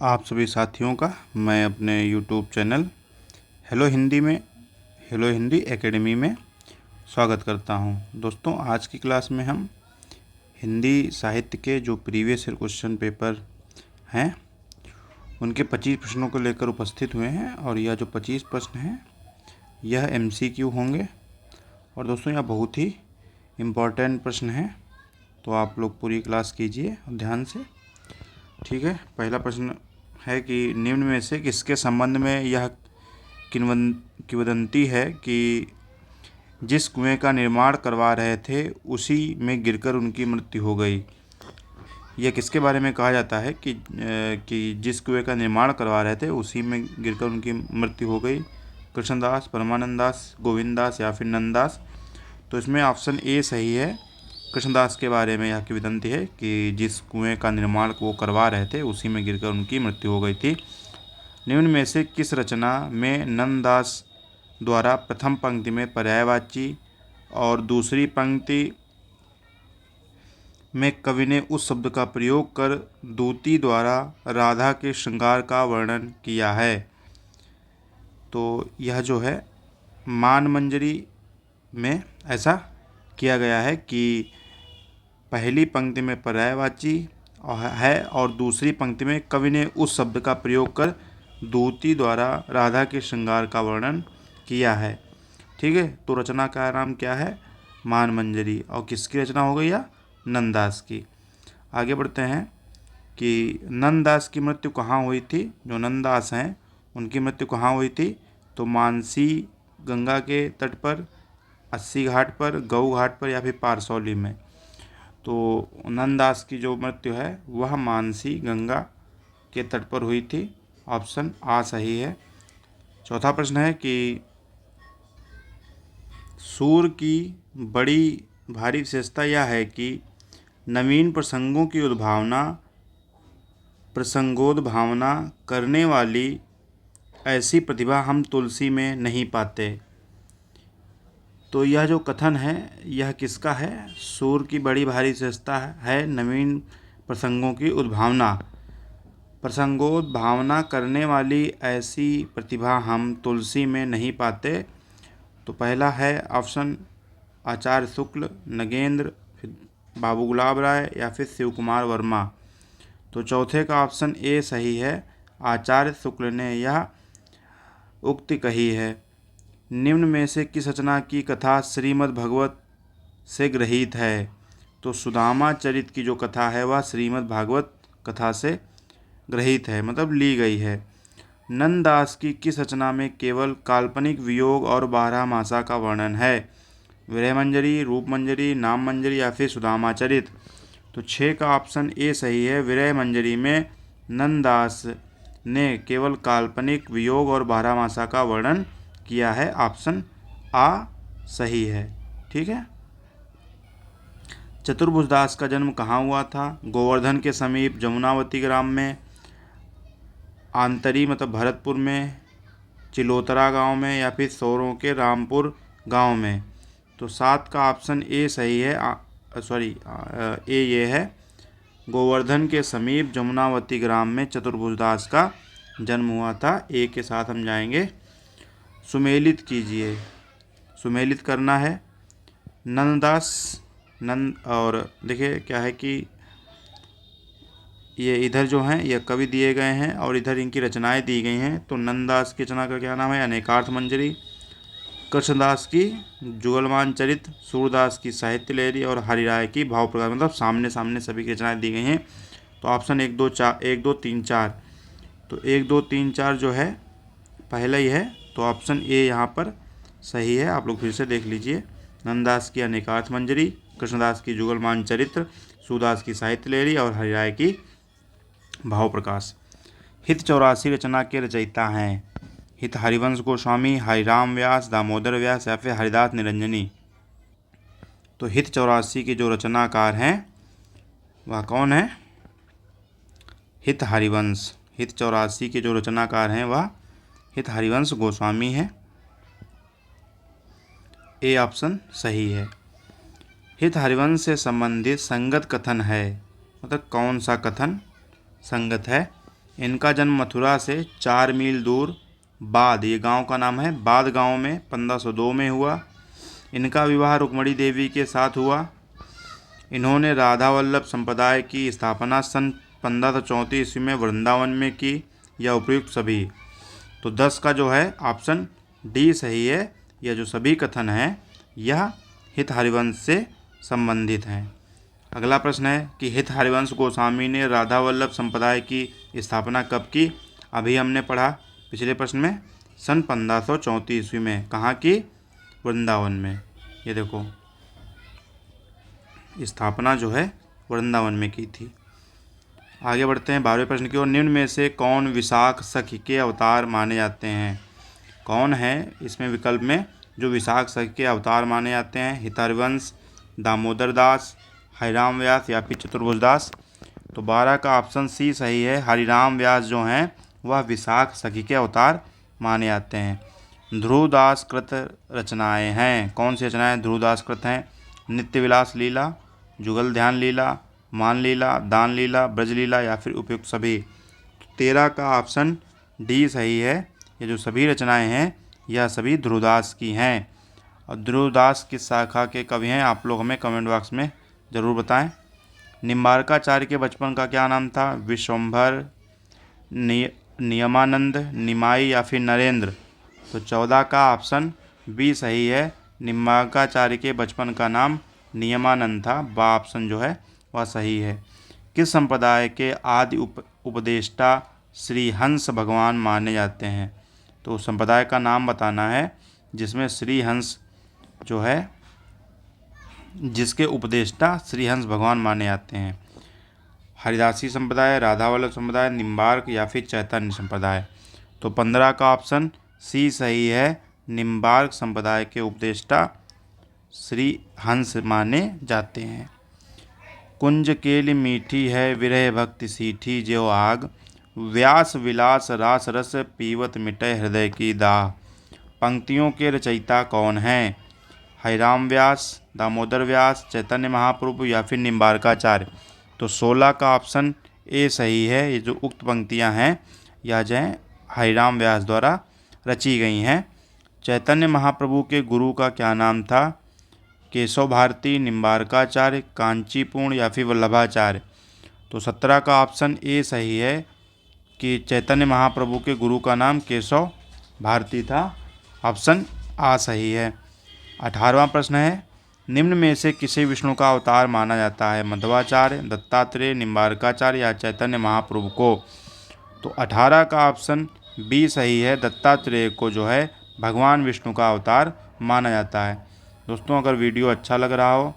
आप सभी साथियों का मैं अपने YouTube चैनल हेलो हिंदी में हेलो हिंदी एकेडमी में स्वागत करता हूं। दोस्तों, आज की क्लास में हम हिंदी साहित्य के जो प्रीवियस ईयर क्वेश्चन पेपर हैं उनके 25 प्रश्नों को लेकर उपस्थित हुए हैं और यह जो 25 प्रश्न हैं यह MCQ होंगे। और दोस्तों, यह बहुत ही इम्पोर्टेंट प्रश्न हैं, तो आप लोग पूरी क्लास कीजिए ध्यान से। ठीक है, पहला प्रश्न है कि निम्न में से किसके संबंध में यह किंवदंती है कि जिस कुएं का निर्माण करवा रहे थे उसी में गिरकर उनकी मृत्यु हो गई। यह किसके बारे में कहा जाता है कि जिस कुएं का निर्माण करवा रहे थे उसी में गिरकर उनकी मृत्यु हो गई? कृष्णदास, परमानंद दास, गोविंद दास या फिर नंददास? तो इसमें ऑप्शन ए सही है। कृष्णदास के बारे में यह किंवदंती है कि जिस कुएं का निर्माण वो करवा रहे थे उसी में गिरकर उनकी मृत्यु हो गई थी। निम्न में से किस रचना में नंददास द्वारा प्रथम पंक्ति में पर्यायवाची और दूसरी पंक्ति में कवि ने उस शब्द का प्रयोग कर दूती द्वारा राधा के श्रृंगार का वर्णन किया है? तो यह जो है मान मंजरी में ऐसा किया गया है कि पहली पंक्ति में पर्यायवाची है और दूसरी पंक्ति में कवि ने उस शब्द का प्रयोग कर दूती द्वारा राधा के श्रृंगार का वर्णन किया है। ठीक है, तो रचना का नाम क्या है? मान मंजरी। और किसकी रचना हो गई? या नंददास की। आगे बढ़ते हैं कि नंददास की मृत्यु कहाँ हुई थी? जो नंददास हैं उनकी मृत्यु कहाँ हुई थी? तो मानसी गंगा के तट पर, 80 घाट पर, गऊ घाट पर या फिर पारसौली में। तो नंददास की जो मृत्यु है वह मानसी गंगा के तट पर हुई थी। ऑप्शन आ सही है। चौथा प्रश्न है कि सूर की बड़ी भारी विशेषता यह है कि नवीन प्रसंगों की प्रसंगोद्भावना करने वाली ऐसी प्रतिभा हम तुलसी में नहीं पाते। तो यह जो कथन है यह किसका है? सूर की बड़ी भारी विशेषता है नवीन प्रसंगों की प्रसंगोद्भावना करने वाली ऐसी प्रतिभा हम तुलसी में नहीं पाते। तो पहला है ऑप्शन आचार्य शुक्ल, नगेंद्र, फिर बाबू गुलाब राय या फिर शिव कुमार वर्मा। तो चौथे का ऑप्शन ए सही है। आचार्य शुक्ल ने यह उक्ति कही है। निम्न में से किस रचना की कथा श्रीमद् भागवत से गृहीत है? तो सुदामा चरित की जो कथा है वह श्रीमद् भागवत कथा से गृहीत है, मतलब ली गई है। नंददास की किस रचना में केवल काल्पनिक वियोग और बारहमासा का वर्णन है? विरह मंजरी, रूप मंजरी, नाम मंजरी या फिर सुदामा चरित? तो 6 का ऑप्शन ए सही है। विरह मंजरी में नंददास ने केवल काल्पनिक वियोग और बारहमासा का वर्णन किया है। ऑप्शन आ सही है। ठीक है। चतुर्भुजदास का जन्म कहाँ हुआ था? गोवर्धन के समीप जमुनावती ग्राम में, आंतरी मतलब भरतपुर में, चिलोतरा गांव में या फिर सौरों के रामपुर गांव में? तो 7 का ऑप्शन ए सही है। ए ये है। गोवर्धन के समीप जमुनावती ग्राम में चतुर्भुजदास का जन्म हुआ था। ए के साथ हम जाएंगे। सुमेलित कीजिए, सुमेलित करना है। नंद और देखिए क्या है कि ये इधर जो हैं ये कवि दिए गए हैं और इधर इनकी रचनाएं दी गई हैं। तो नंददास की रचना का क्या नाम है? अनेकार्थ मंजरी। कृष्णदास की जुगलमान चरित, सूरदास की साहित्य लहरी और हरिराय की भाव प्रकाश, मतलब सामने सामने सभी की रचनाएं दी गई हैं। तो ऑप्शन 1 2 3 4। तो 1 2 3 4 जो है पहला ही है। तो ऑप्शन ए यहाँ पर सही है। आप लोग फिर से देख लीजिए। नंददास की अनेकार्थ मंजरी, कृष्णदास की जुगलमान चरित्र, सूरदास की साहित्य लहरी और हरिराय की भाव प्रकाश। हित 84 रचना के रचयिता हैं? हित हरिवंश गोस्वामी, हरिराम व्यास, दामोदर व्यास या फिर हरिदास निरंजनी? तो हित 84 के जो रचनाकार हैं वह कौन है? हित हरिवंश। हित 84 के जो रचनाकार हैं वह हित हरिवंश गोस्वामी है। ए ऑप्शन सही है। हित हरिवंश से संबंधित संगत कथन है, मतलब कौन सा कथन संगत है? इनका जन्म मथुरा से 4 मील दूर बाद, ये गांव का नाम है, बाद गांव में 1502 में हुआ। इनका विवाह रुक्मणी देवी के साथ हुआ। इन्होंने राधा वल्लभ संप्रदाय की स्थापना सन 1534 ईस्वी में वृंदावन में की। या उपयुक्त सभी। तो 10 का जो है ऑप्शन डी सही है। यह जो सभी कथन है यह हित हरिवंश से संबंधित हैं। अगला प्रश्न है कि हित हरिवंश गोस्वामी ने राधा वल्लभ संप्रदाय की स्थापना कब की। अभी हमने पढ़ा पिछले प्रश्न में, सन 1534 ईस्वी में। कहाँ की? वृंदावन में। ये देखो, स्थापना जो है वृंदावन में की थी। आगे बढ़ते हैं 12वें प्रश्न की ओर। निम्न में से कौन विशाख सखी के अवतार माने जाते हैं? कौन है इसमें विकल्प में जो विशाख सखी के अवतार माने जाते हैं? हित हरिवंश, दामोदर दास, हरिराम व्यास या फिर चतुर्भुज दास। तो 12 का ऑप्शन सी सही है। हरिराम व्यास जो हैं वह विशाख सखी के अवतार माने जाते हैं। ध्रुवदास कृत रचनाएं हैं। कौन सी रचनाएं ध्रुवदास कृत हैं? नित्य विलास लीला, जुगल ध्यान लीला, मान लीला, दान लीला, ब्रज लीला या फिर उपयुक्त सभी। 13 का ऑप्शन डी सही है। ये जो सभी रचनाएं हैं यह सभी ध्रुवदास की हैं। और ध्रुवदास किस शाखा के कवि हैं आप लोग हमें कमेंट बॉक्स में ज़रूर बताएं। निम्बार्काचार्य के बचपन का क्या नाम था? विश्वंभर, नियमानंद, निमाई या फिर नरेंद्र। तो 14 का ऑप्शन बी सही है। निम्बार्काचार्य के बचपन का नाम नियमानंद था। बा ऑप्शन जो है वह सही है। किस संप्रदाय के आदि उपदेष्टा श्री हंस भगवान माने जाते हैं? तो संप्रदाय का नाम बताना है जिसमें श्री हंस जो है, जिसके उपदेष्टा श्री हंस भगवान माने जाते हैं। हरिदासी संप्रदाय, राधा वल्लभ संप्रदाय, निम्बार्क या फिर चैतन्य संप्रदाय। तो 15 का ऑप्शन सी सही है। निम्बार्क संप्रदाय के उपदेष्टा श्री हंस माने जाते हैं। कुंज केली मीठी है, विरह भक्ति सीठी ज्यों आग, व्यास विलास रास रस पीवत मिटे हृदय की दाह। पंक्तियों के रचयिता कौन हैं? हरिराम व्यास, दामोदर व्यास, चैतन्य महाप्रभु या फिर निम्बार्काचार्य। तो 16 का ऑप्शन ए सही है। ये जो उक्त पंक्तियां हैं यह जो है हरिराम व्यास द्वारा रची गई हैं। चैतन्य महाप्रभु के गुरु का क्या नाम था? केशव भारती, निम्बार्काचार्य, कांचीपूर्ण या फिर वल्लभाचार्य। तो 17 का ऑप्शन ए सही है कि चैतन्य महाप्रभु के गुरु का नाम केशव भारती था। ऑप्शन आ सही है। 18वां प्रश्न है, निम्न में से किसे विष्णु का अवतार माना जाता है? मध्वाचार्य, दत्तात्रेय, निम्बार्काचार्य या चैतन्य महाप्रभु को। तो 18 का ऑप्शन बी सही है। दत्तात्रेय को जो है भगवान विष्णु का अवतार माना जाता है। दोस्तों अगर वीडियो अच्छा लग रहा हो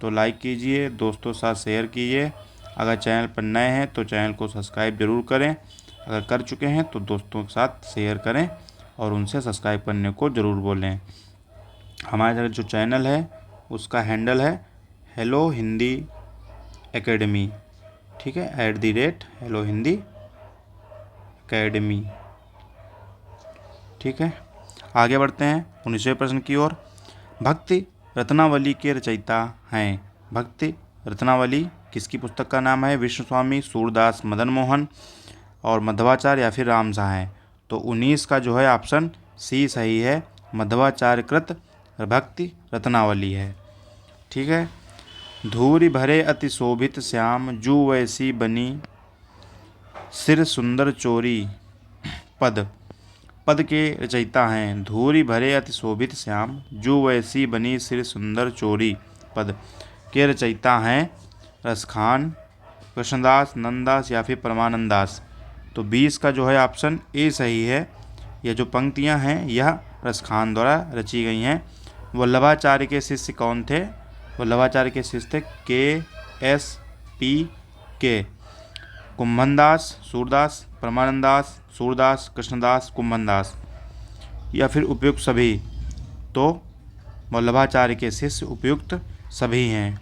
तो लाइक कीजिए, दोस्तों के साथ शेयर कीजिए। अगर चैनल पर नए हैं तो चैनल को सब्सक्राइब जरूर करें। अगर कर चुके हैं तो दोस्तों के साथ शेयर करें और उनसे सब्सक्राइब करने को ज़रूर बोलें। हमारा जो चैनल है उसका हैंडल है हेलो हिंदी एकेडमी, ठीक है, @हेलो हिंदी एकेडमी, ठीक है। आगे बढ़ते हैं 19वें प्रश्न की ओर। भक्ति रत्नावली के रचयिता हैं। भक्ति रत्नावली किसकी पुस्तक का नाम है? विष्णु स्वामी, सूरदास, मदन मोहन और मध्वाचार्य या फिर रामसा हैं। तो 19 का जो है ऑप्शन सी सही है। मध्वाचार्य कृत भक्ति रत्नावली है, ठीक है। धूरी भरे अति शोभित श्याम, जू वैसी बनी सिर सुंदर चोरी। पद के रचयिता हैं। धूरी भरे अति शोभित श्याम, जू वैसी बनी सिर सुंदर चोरी। पद के रचयिता हैं रसखान, कृष्णदास, नंददास या फिर परमानंद दास। तो 20 का जो है ऑप्शन ए सही है। यह जो पंक्तियां हैं यह रसखान द्वारा रची गई हैं। वल्लभाचार्य के शिष्य कौन थे? वल्लभाचार्य के शिष्य थे KSP कुंभनदास, सूरदास, परमानंदास, सूरदास, कृष्णदास, कुंभनदास या फिर उपयुक्त सभी। तो वल्लभाचार्य के शिष्य उपयुक्त सभी हैं,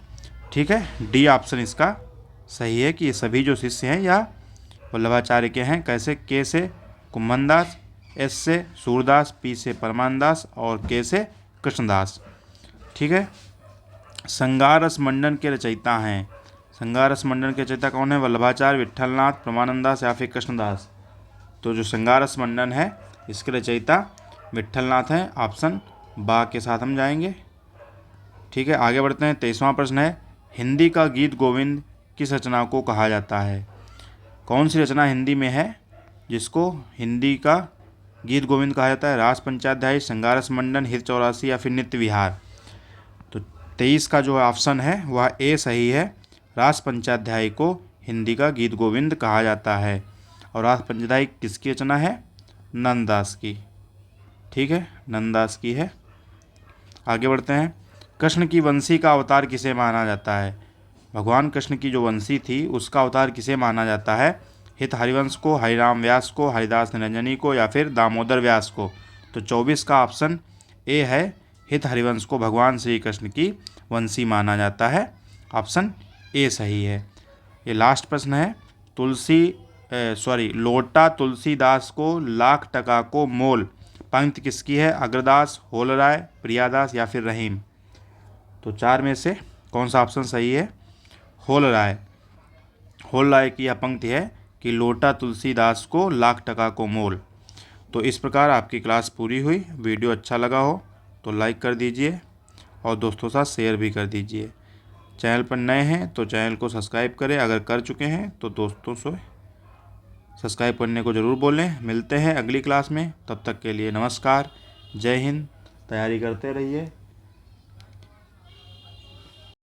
ठीक है। डी ऑप्शन इसका सही है कि ये सभी जो शिष्य हैं यह वल्लभाचार्य के हैं। कैसे? के से कुंभनदास, एस से सूरदास, पी से परमानंदास और के से कृष्णदास, ठीक है। श्रृंगार रस मंडन के रचयिता हैं। श्रृंगार रस मंडन के रचयिता कौन है? वल्लभाचार्य, विट्ठलनाथ, परमानंदास या फिर कृष्णदास। तो जो श्रृंगार रस मंडन है इसके रचयिता विट्ठलनाथ हैं। ऑप्शन बा के साथ हम जाएंगे। ठीक है, आगे बढ़ते हैं। 23वां प्रश्न है, हिंदी का गीत गोविंद किस रचना को कहा जाता है? कौन सी रचना हिंदी में है जिसको हिंदी का गीत गोविंद कहा जाता है? रास पंचाध्यायी, श्रृंगार रस मंडन, हित 84 या फिर नित्य विहार। तो 23 का जो ऑप्शन है वह ए सही है। रास पंचाध्यायी को हिंदी का गीत गोविंद कहा जाता है। और रास पंचाध्यायी किसकी रचना है? नंददास की। ठीक है, नंददास की है। आगे बढ़ते हैं। कृष्ण की वंशी का अवतार किसे माना जाता है? भगवान कृष्ण की जो वंशी थी उसका अवतार किसे माना जाता है? हित हरिवंश को, हरिराम व्यास को, हरिदास निरंजनी को या फिर दामोदर व्यास को। तो 24 का ऑप्शन ए है, हित हरिवंश को भगवान श्री कृष्ण की वंशी माना जाता है। ऑप्शन ए सही है। ये लास्ट प्रश्न है। लोटा तुलसीदास को लाख टका को मोल पंक्ति किसकी है? अग्रदास, होलराय, प्रियादास या फिर रहीम। तो 4 में से कौन सा ऑप्शन सही है? होलराय। होलराय की यह पंक्ति है कि लोटा तुलसीदास को लाख टका को मोल। तो इस प्रकार आपकी क्लास पूरी हुई। वीडियो अच्छा लगा हो तो लाइक कर दीजिए और दोस्तों के साथ शेयर भी कर दीजिए। चैनल पर नए हैं तो चैनल को सब्सक्राइब करें, अगर कर चुके हैं तो दोस्तों से सब्सक्राइब करने को ज़रूर बोलें। मिलते हैं अगली क्लास में, तब तक के लिए नमस्कार, जय हिंद। तैयारी करते रहिए।